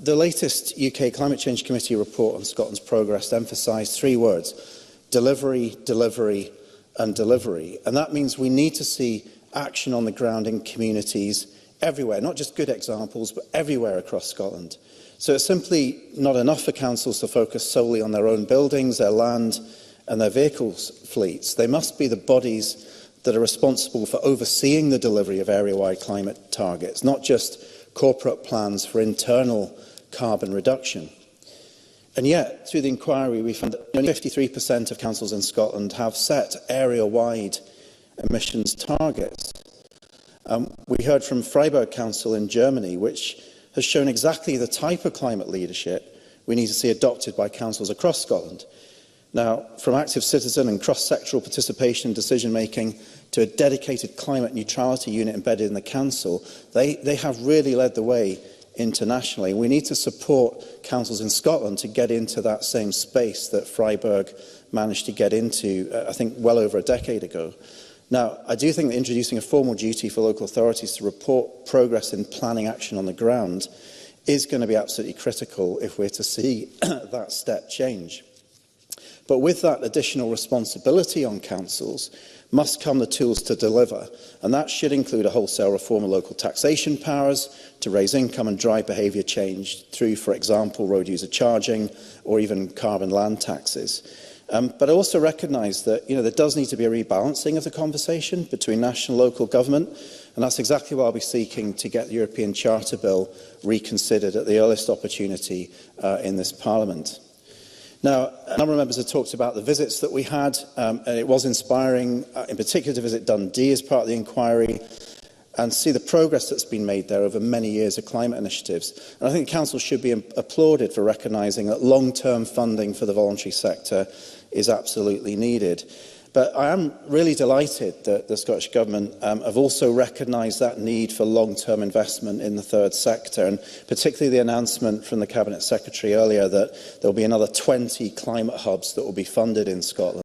The latest UK Climate Change Committee report on Scotland's progress emphasised three words: delivery, delivery and delivery. And that means we need to see action on the ground in communities everywhere, not just good examples, but everywhere across Scotland. So it's simply not enough for councils to focus solely on their own buildings, their land and their vehicles fleets. They must be the bodies that are responsible for overseeing the delivery of area-wide climate targets, not just corporate plans for internal carbon reduction. And yet, through the inquiry, we found that only 53% of councils in Scotland have set area-wide emissions targets. We heard from Freiburg Council in Germany, which has shown exactly the type of climate leadership we need to see adopted by councils across Scotland. Now, from active citizen and cross-sectoral participation in decision-making to a dedicated climate neutrality unit embedded in the council, they have really led the way internationally. We need to support councils in Scotland to get into that same space that Freiburg managed to get into, I think, well over a decade ago. Now, I do think that introducing a formal duty for local authorities to report progress in planning action on the ground is going to be absolutely critical if we're to see that step change. But with that additional responsibility on councils must come the tools to deliver, and that should include a wholesale reform of local taxation powers to raise income and drive behaviour change through, for example, road user charging or even carbon land taxes. But I also recognise that there does need to be a rebalancing of the conversation between national and local government, and that's exactly why I'll be seeking to get the European Charter Bill reconsidered at the earliest opportunity in this Parliament. Now, a number of members have talked about the visits that we had, and it was inspiring, in particular to visit Dundee as part of the inquiry and see the progress that's been made there over many years of climate initiatives. And I think the Council should be applauded for recognising that long-term funding for the voluntary sector is absolutely needed. But I am really delighted that the Scottish Government have also recognised that need for long-term investment in the third sector, and particularly the announcement from the Cabinet Secretary earlier that there will be another 20 climate hubs that will be funded in Scotland.